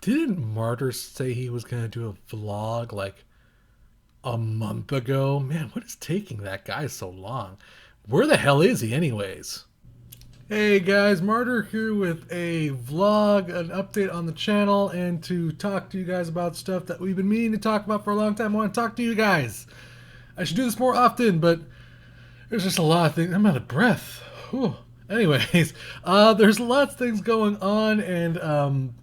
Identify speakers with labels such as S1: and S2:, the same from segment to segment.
S1: Didn't Martyr say he was going to do a vlog like a month ago? Man, what is taking that guy so long? Where the hell is he, anyways? Hey guys, Martyr here with a vlog, an update on the channel, and to talk to you guys about stuff that we've been meaning to talk about for a long time. I want to talk to you guys. I should do this more often, but there's just a lot of things. I'm out of breath. Whew. Anyways, there's lots of things going on, and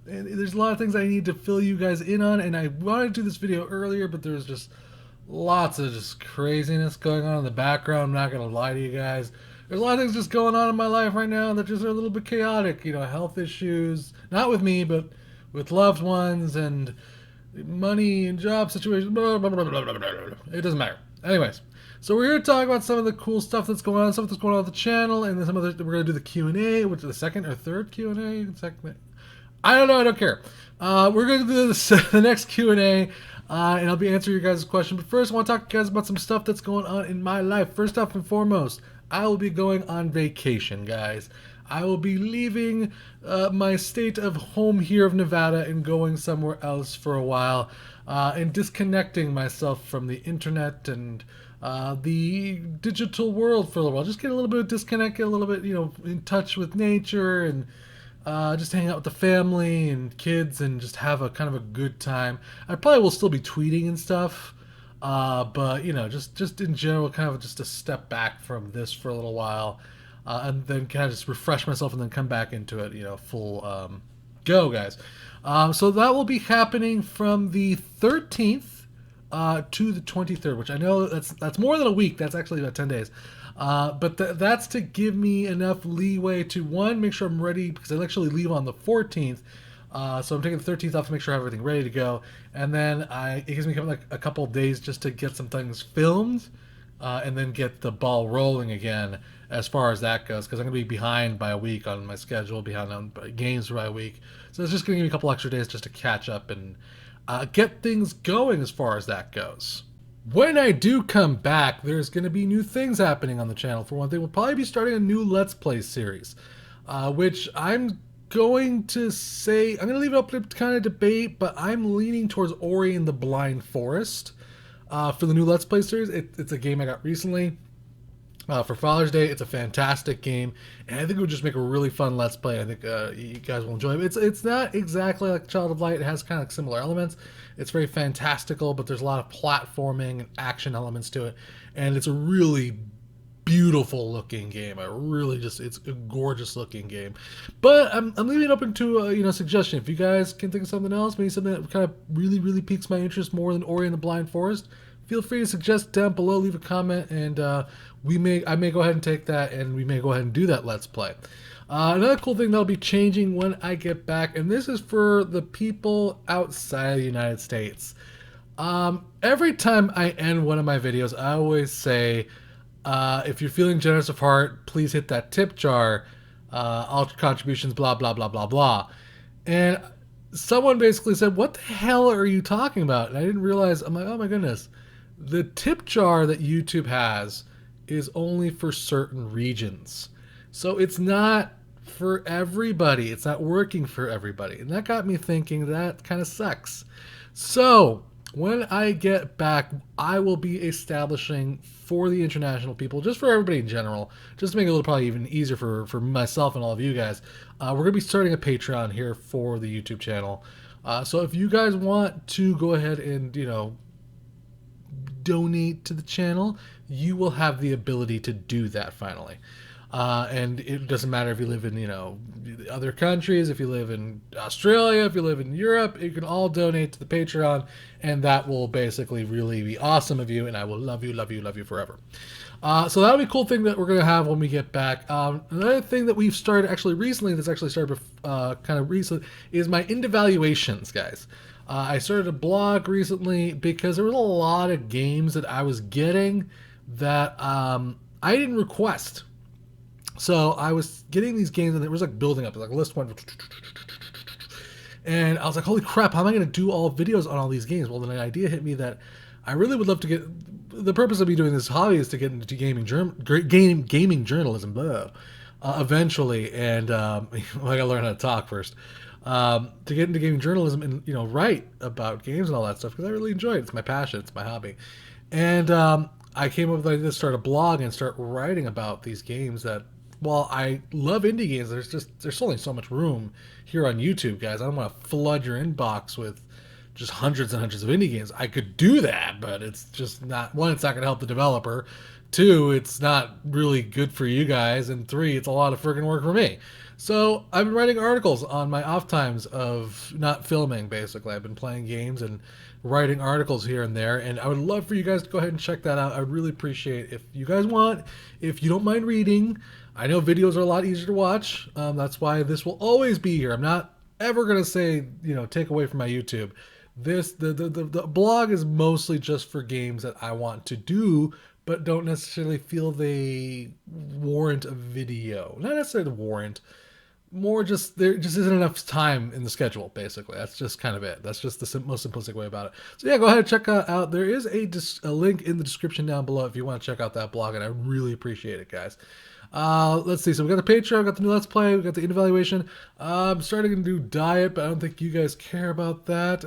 S1: there's a lot of things I need to fill you guys in on. And I wanted to do this video earlier, but there's just lots of just craziness going on in the background. I'm not gonna lie to you guys. There's a lot of things just going on in my life right now that just are a little bit chaotic. You know, health issues, not with me, but with loved ones and money and job situations. Blah, blah, blah, blah, blah, blah. It doesn't matter. Anyways, so we're here to talk about some of the cool stuff that's going on, stuff that's going on with the channel, and then some other. We're gonna do the Q&A, which is the second or third Q&A. Second, I don't know. I don't care. We're gonna do this, the next Q&A, and I'll be answering your guys' question. But first, I want to talk to you guys about some stuff that's going on in my life. First off and foremost, I will be going on vacation, guys. I will be leaving my state of home here of Nevada and going somewhere else for a while, and disconnecting myself from the internet and the digital world for a little while. Just get a little bit of disconnect, get a little bit, in touch with nature, and just hang out with the family and kids and just have a kind of a good time. I probably will still be tweeting and stuff, but just in general, kind of just a step back from this for a little while, and then kind of just refresh myself and then come back into it, full go, guys. So that will be happening from the 13th to the 23rd, which I know that's more than a week. That's actually about 10 days. But that's to give me enough leeway to, one, make sure I'm ready, because I actually leave on the 14th. So I'm taking the 13th off to make sure I have everything ready to go. And then it gives me like a couple of days just to get some things filmed, and then get the ball rolling again as far as that goes, because I'm going to be behind by a week on my schedule, behind on games by a week. So it's just going to give me a couple extra days just to catch up and get things going as far as that goes. When I do come back, there's going to be new things happening on the channel. For one thing, we'll probably be starting a new Let's Play series, which I'm going to say, I'm going to leave it up to kind of debate, but I'm leaning towards Ori and the Blind Forest for the new Let's Play series. It's a game I got recently for Father's Day. It's a fantastic game, and I think it would just make a really fun Let's Play. I think you guys will enjoy it. It's not exactly like Child of Light. It has kind of similar elements. It's very fantastical, but there's a lot of platforming and action elements to it, and it's a really beautiful looking game. It's a gorgeous looking game. But I'm leaving it open to suggestion. If you guys can think of something else, maybe something that kind of really piques my interest more than Ori and the Blind Forest, feel free to suggest down below, leave a comment, and I may go ahead and take that, and we may go ahead and do that Let's Play. Another cool thing that'll be changing when I get back, and this is for the people outside of the United States. Every time I end one of my videos, I always say, if you're feeling generous of heart, please hit that tip jar. All contributions, blah, blah, blah, blah, blah. And someone basically said, what the hell are you talking about? And I didn't realize. I'm like, oh my goodness. The tip jar that YouTube has is only for certain regions. So it's not for everybody. It's not working for everybody. And that got me thinking that kind of sucks. So when I get back, I will be establishing for the international people, just for everybody in general, just to make it a little probably even easier for myself and all of you guys. We're going to be starting a Patreon here for the YouTube channel. So if you guys want to go ahead and, donate to the channel, you will have the ability to do that finally. And it doesn't matter if you live in, other countries, if you live in Australia, if you live in Europe, you can all donate to the Patreon, and that will basically really be awesome of you, and I will love you forever. So that'll be a cool thing that we're going to have when we get back. Another thing that we've started actually recently, that's actually started kind of recently, is my into valuations, guys. I started a blog recently because there was a lot of games that I was getting that I didn't request. So I was getting these games, and it was like building up. Like a list went, and I was like, "Holy crap! How am I going to do all videos on all these games?" Well, then an idea hit me that I really would love to get. The purpose of me doing this hobby is to get into gaming journalism, eventually, and I got to learn how to talk first. to get into gaming journalism and write about games and all that stuff because I really enjoy it. It's my passion. It's my hobby, and I came up with the idea to start a blog and start writing about these games that. While I love indie games, there's only so much room here on YouTube, guys. I don't want to flood your inbox with just hundreds and hundreds of indie games. I could do that, but it's just not. One, it's not going to help the developer. Two, it's not really good for you guys. And three, it's a lot of freaking work for me. So I've been writing articles on my off times of not filming, basically. I've been playing games and writing articles here and there. And I would love for you guys to go ahead and check that out. I would really appreciate if you guys want, if you don't mind reading. I know videos are a lot easier to watch. That's why this will always be here. I'm not ever going to say, take away from my YouTube. The blog is mostly just for games that I want to do, but don't necessarily feel they warrant a video. Not necessarily warrant, more just there just isn't enough time in the schedule. Basically, that's just kind of it. That's just the most simplistic way about it. So yeah, go ahead and check out. There is a link in the description down below if you want to check out that blog, and I really appreciate it, guys. Let's see. So we got the Patreon, we got the new Let's Play, we got the evaluation. I'm starting to do diet, but I don't think you guys care about that.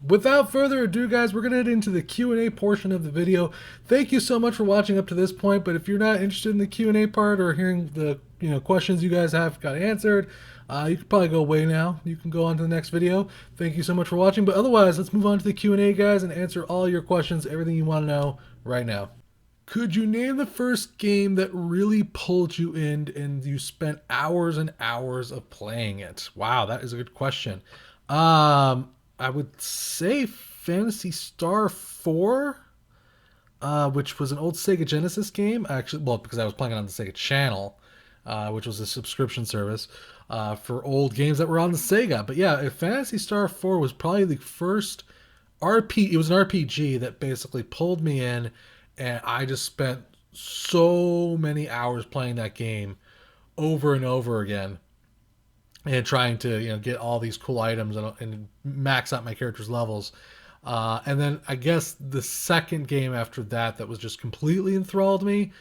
S1: Without further ado, guys, we're going to head into the Q&A portion of the video. Thank you so much for watching up to this point, but if you're not interested in the Q&A part or hearing the questions you guys have got answered, you can probably go away now. You can go on to the next video. Thank you so much for watching, but otherwise, let's move on to the Q&A, guys, and answer all your questions, everything you want to know right now. Could you name the first game that really pulled you in and you spent hours and hours of playing it? Wow, that is a good question. I would say Phantasy Star 4, which was an old Sega Genesis game. Actually, well, because I was playing it on the Sega Channel, which was a subscription service for old games that were on the Sega. But yeah, Phantasy Star 4 was probably the first it was an RPG that basically pulled me in, and I just spent so many hours playing that game over and over again and trying to get all these cool items and max out my character's levels. And then I guess the second game after that was just completely enthralled me,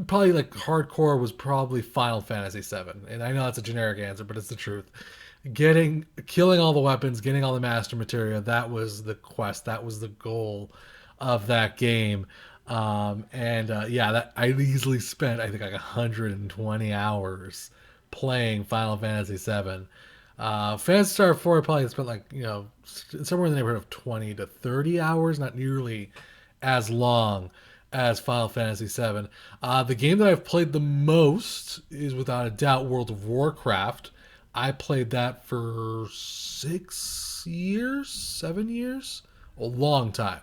S1: probably like hardcore, was probably Final Fantasy VII. And I know that's a generic answer, but it's the truth. Killing all the weapons, getting all the master materia, that was the quest, that was the goal of that game. Yeah, that I easily spent, I think, like 120 hours playing Final Fantasy VII. Phantasy Star 4, I probably spent like, somewhere in the neighborhood of 20 to 30 hours, not nearly as long as Final Fantasy VII. The game that I've played the most is without a doubt World of Warcraft. I played that for 6 years, 7 years, a long time.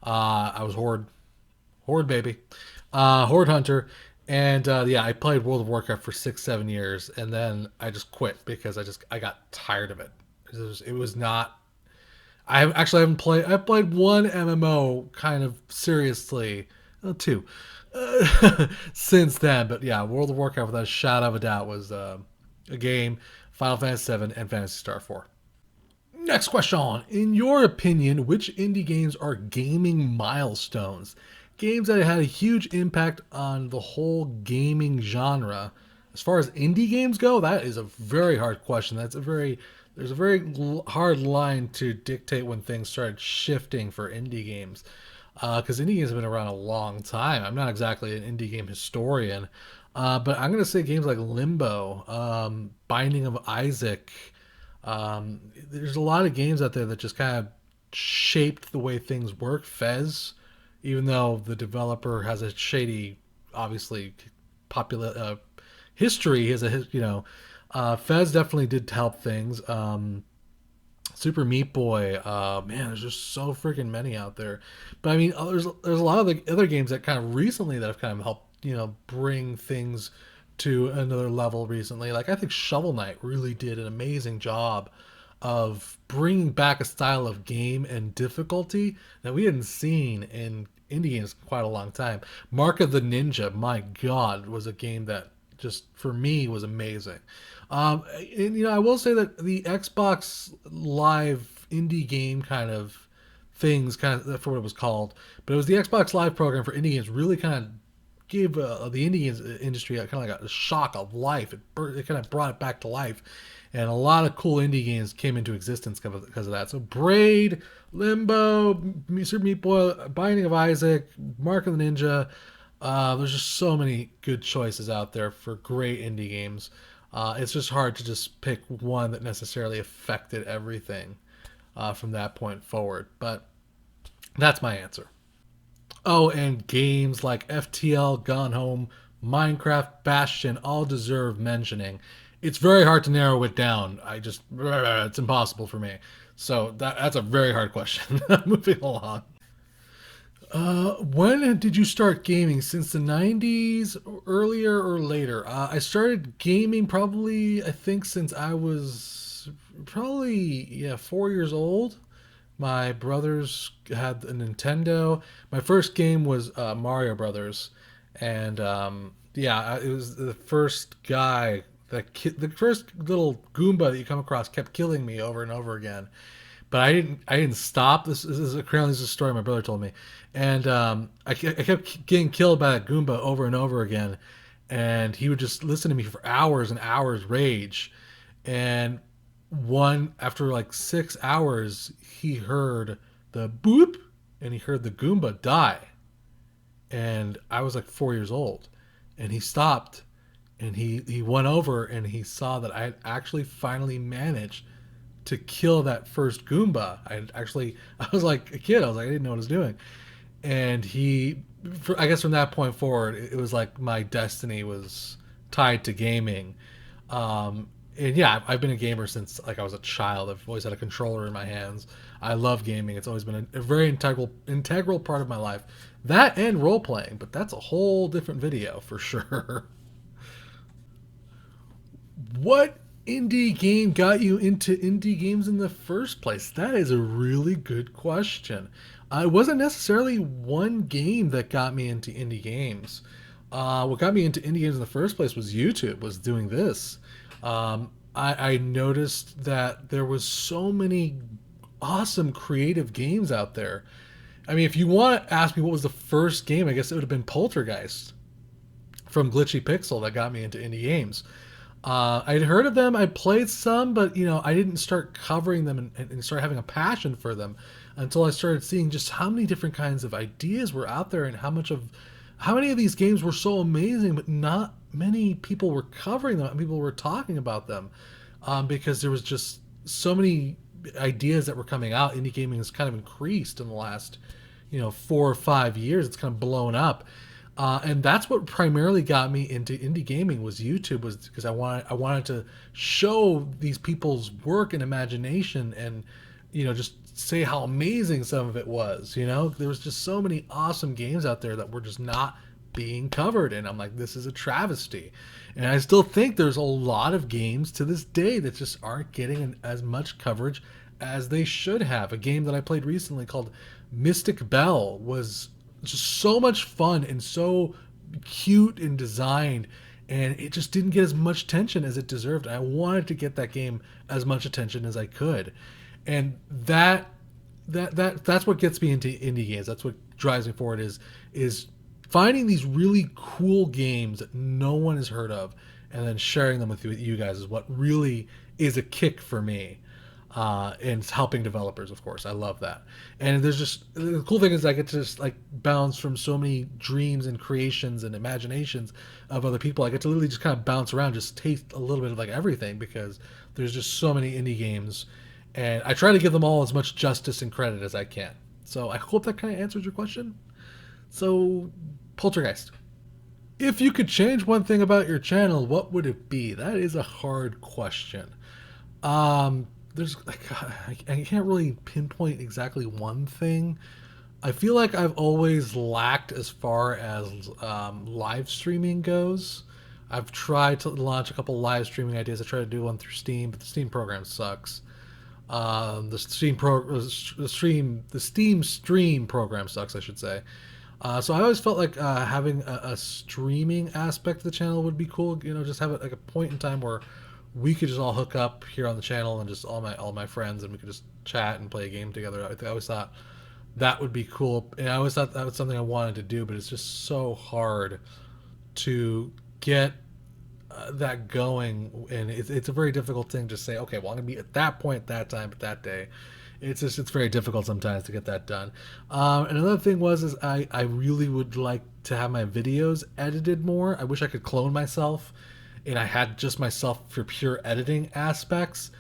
S1: I was Horde baby, Horde Hunter. And yeah, I played World of Warcraft for 6-7 years, and then I just quit because I got tired of it. It was not. I actually haven't played. I've played one MMO kind of seriously, two, since then. But yeah, World of Warcraft, without a shadow of a doubt, was a game. Final Fantasy VII and Phantasy Star 4. Next question. In your opinion, which indie games are gaming milestones? Games that had a huge impact on the whole gaming genre. As far as indie games go, that is a very hard question. There's a very hard line to dictate when things started shifting for indie games. Because indie games have been around a long time. I'm not exactly an indie game historian. But I'm going to say games like Limbo, Binding of Isaac. There's a lot of games out there that just kind of shaped the way things work. Fez, even though the developer has a shady, obviously, popular history, Fez definitely did help things. Super Meat Boy, man, there's just so freaking many out there. But I mean, there's a lot of the other games that kind of recently that have kind of helped, bring things to another level recently. Like I think Shovel Knight really did an amazing job of bringing back a style of game and difficulty that we hadn't seen in indie games in quite a long time. Mark of the Ninja, my God, was a game that just for me was amazing. And I will say that the Xbox Live indie game kind of things, kind of for what it was called, but it was the Xbox Live program for indie games, really kind of gave the indie games industry kind of like a shock of life. It kind of brought it back to life. and a lot of cool indie games came into existence because of that. So Braid, Limbo, Super Meat Boy, Binding of Isaac, Mark of the Ninja. There's just so many good choices out there for great indie games. It's just hard to just pick one that necessarily affected everything from that point forward. But that's my answer. Oh, and games like FTL, Gone Home, Minecraft, Bastion all deserve mentioning. It's very hard to narrow it down. It's impossible for me. So that's a very hard question. Moving along. When did you start gaming? Since the 90s, earlier or later? I started gaming probably, I think, since I was probably, yeah, 4 years old. My brothers had a Nintendo. My first game was Mario Brothers, and yeah, it was the first guy the first little Goomba that you come across kept killing me over and over again. But I didn't stop. This is a story my brother told me, and I kept getting killed by that Goomba over and over again, and he would just listen to me for hours and hours rage, and one after like 6 hours he heard the boop, and he heard the Goomba die, and I was like 4 years old, and he stopped, and he went over and he saw that I had actually finally managed to kill that first Goomba. I was like a kid. I was like, I didn't know what I was doing. And I guess from that point forward, it was like my destiny was tied to gaming. And yeah, I've been a gamer since like I was a child. I've always had a controller in my hands. I love gaming. It's always been a very integral part of my life. That and role playing, but that's a whole different video for sure. What indie game got you into indie games in the first place? That is a really good question. It wasn't necessarily one game that got me into indie games. What got me into indie games in the first place was YouTube, was doing this. I noticed that there was so many awesome creative games out there. I mean, if you want to ask me what was the first game, I guess it would have been Poltergeist from Glitchy Pixel that got me into indie games. I'd heard of them. I played some, but I didn't start covering them and start having a passion for them until I started seeing just how many different kinds of ideas were out there and how many of these games were so amazing, but not many people were covering them. People were talking about them because there was just so many ideas that were coming out. Indie gaming has kind of increased in the last 4 or 5 years. It's kind of blown up. And that's what primarily got me into indie gaming was YouTube, was because I wanted to show these people's work and imagination, and just say how amazing some of it was. There was just so many awesome games out there that were just not being covered, and I'm like, this is a travesty. And I still think there's a lot of games to this day that just aren't getting as much coverage as they should have. A game that I played recently called Mystic Bell was just so much fun and so cute and designed, and it just didn't get as much attention as it deserved. I wanted to get that game as much attention as I could, and that's what gets me into indie games. That's what drives me forward, is finding these really cool games that no one has heard of, and then sharing them with you guys is what really is a kick for me. And helping developers, of course. I love that. And there's just the cool thing is I get to just like bounce from so many dreams and creations and imaginations of other people. I get to literally just kind of bounce around, just taste a little bit of like everything, because there's just so many indie games, and I try to give them all as much justice and credit as I can. So I hope that kind of answers your question. So, Poltergeist. If you could change one thing about your channel, what would it be? That is a hard question. There's like I can't really pinpoint exactly one thing. I feel like I've always lacked as far as live streaming goes. I've tried to launch a couple live streaming ideas. I tried to do one through Steam, but the Steam program sucks. The Steam stream program sucks, I should say. So I always felt like having a streaming aspect of the channel would be cool. Just have it like a point in time where we could just all hook up here on the channel, and just all my friends, and we could just chat and play a game together. I always thought that would be cool, and I always thought that was something I wanted to do, but it's just so hard to get that going, and it's a very difficult thing to say. Okay, well, I'm gonna be at that point, that time, at that day. It's very difficult sometimes to get that done. And another thing was is I really would like to have my videos edited more. I wish I could clone myself, and I had just myself for pure editing aspects.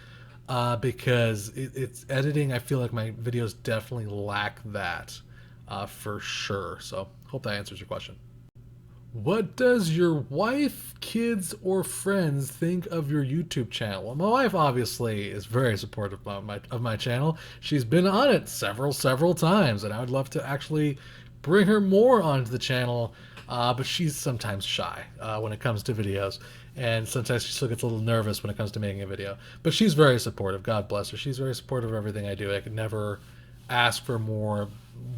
S1: Because it's editing, I feel like my videos definitely lack that for sure. So hope that answers your question. What does your wife, kids, or friends think of your YouTube channel? Well, my wife obviously is very supportive of my channel. She's been on it several times, and I would love to actually bring her more onto the channel. But she's sometimes shy when it comes to videos, and sometimes she still gets a little nervous when it comes to making a video. But she's very supportive. God bless her. She's very supportive of everything I do. I could never ask for a more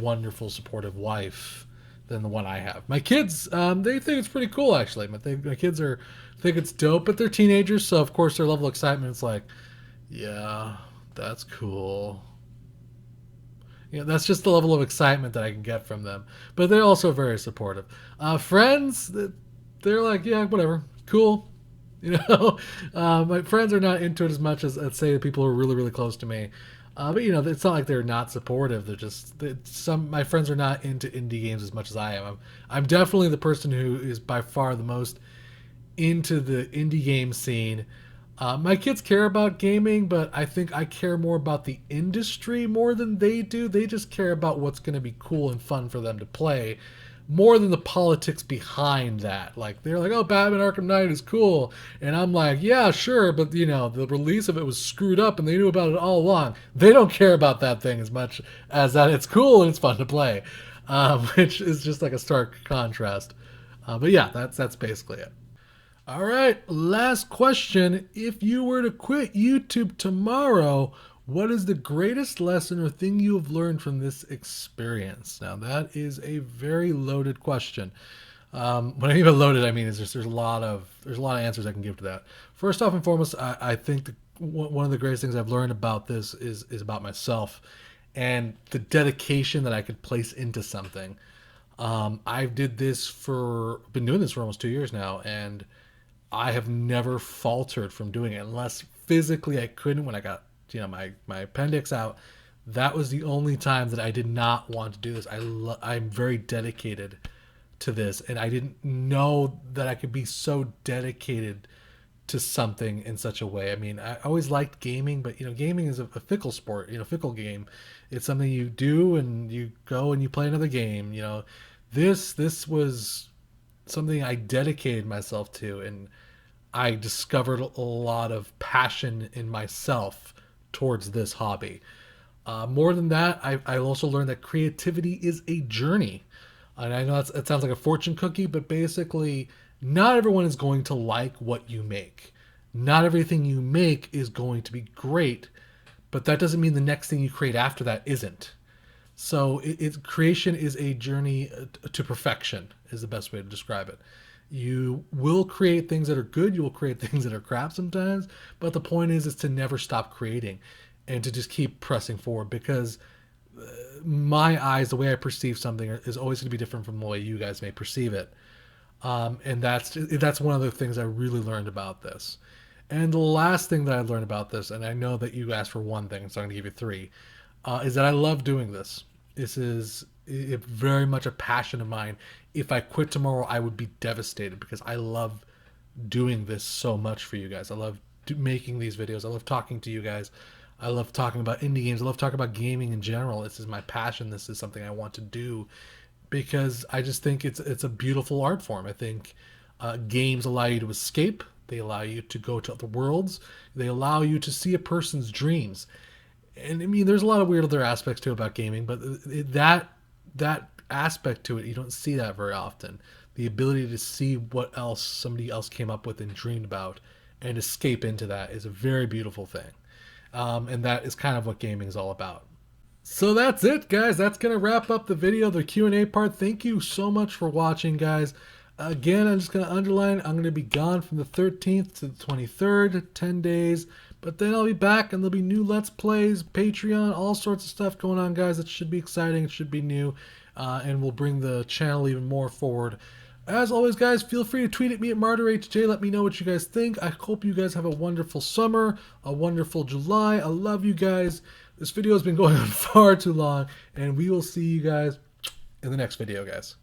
S1: wonderful, supportive wife than the one I have. My kids, they think it's pretty cool actually. My kids think it's dope, but they're teenagers, so of course their level of excitement is like, yeah, that's cool. That's just the level of excitement that I can get from them. But they're also very supportive. Friends, they're like, yeah, whatever, cool. My friends are not into it as much as, let's say, the people who are really close to me. But it's not like they're not supportive. They're just some my friends are not into indie games as much as I am. I'm definitely the person who is by far the most into the indie game scene. My kids care about gaming, but I think I care more about the industry more than they do. They just care about what's going to be cool and fun for them to play, more than the politics behind that. Like they're like, "Oh, Batman Arkham Knight is cool," and I'm like, "Yeah, sure," but the release of it was screwed up, and they knew about it all along. They don't care about that thing as much as that it's cool and it's fun to play, which is just like a stark contrast. But yeah, that's basically it. All right, last question. If you were to quit YouTube tomorrow, what is the greatest lesson or thing you have learned from this experience? Now, that is a very loaded question. When I mean by loaded, I mean is there's a lot of answers I can give to that. First off and foremost, I think one of the greatest things I've learned about this is about myself and the dedication that I could place into something. I've been doing this for almost 2 years now, and I have never faltered from doing it unless physically I couldn't when I got my appendix out. That was the only time that I did not want to do this. I'm very dedicated to this, and I didn't know that I could be so dedicated to something in such a way. I mean, I always liked gaming, but gaming is a fickle sport, fickle game. It's something you do and you go and you play another game. This was something I dedicated myself to, and I discovered a lot of passion in myself towards this hobby. More than that, I also learned that creativity is a journey. And I know it sounds like a fortune cookie, but basically, not everyone is going to like what you make. Not everything you make is going to be great, but that doesn't mean the next thing you create after that isn't. So creation is a journey to perfection, is the best way to describe it. You will create things that are good. You will create things that are crap sometimes. But the point is to never stop creating and to just keep pressing forward, because my eyes, the way I perceive something is always going to be different from the way you guys may perceive it. And that's one of the things I really learned about this. And the last thing that I learned about this, and I know that you asked for one thing, so I'm going to give you three, is that I love doing this. This is very much a passion of mine. If I quit tomorrow, I would be devastated because I love doing this so much for you guys. I love making these videos. I love talking to you guys. I love talking about indie games. I love talking about gaming in general. This is my passion. This is something I want to do because I just think it's a beautiful art form. I think games allow you to escape. They allow you to go to other worlds. They allow you to see a person's dreams. And I mean, there's a lot of weird other aspects to it about gaming, but that aspect to it, you don't see that very often. The ability to see what else somebody else came up with and dreamed about and escape into that is a very beautiful thing. And that is kind of what gaming is all about. So that's it, guys. That's going to wrap up the video, the Q&A part. Thank you so much for watching, guys. Again, I'm just going to underline, I'm going to be gone from the 13th to the 23rd, 10 days. But then I'll be back, and there'll be new Let's Plays, Patreon, all sorts of stuff going on, guys. It should be exciting. It should be new. And we'll bring the channel even more forward. As always, guys, feel free to tweet at me at MartyrHJ. Let me know what you guys think. I hope you guys have a wonderful summer, a wonderful July. I love you guys. This video has been going on far too long, and we will see you guys in the next video, guys.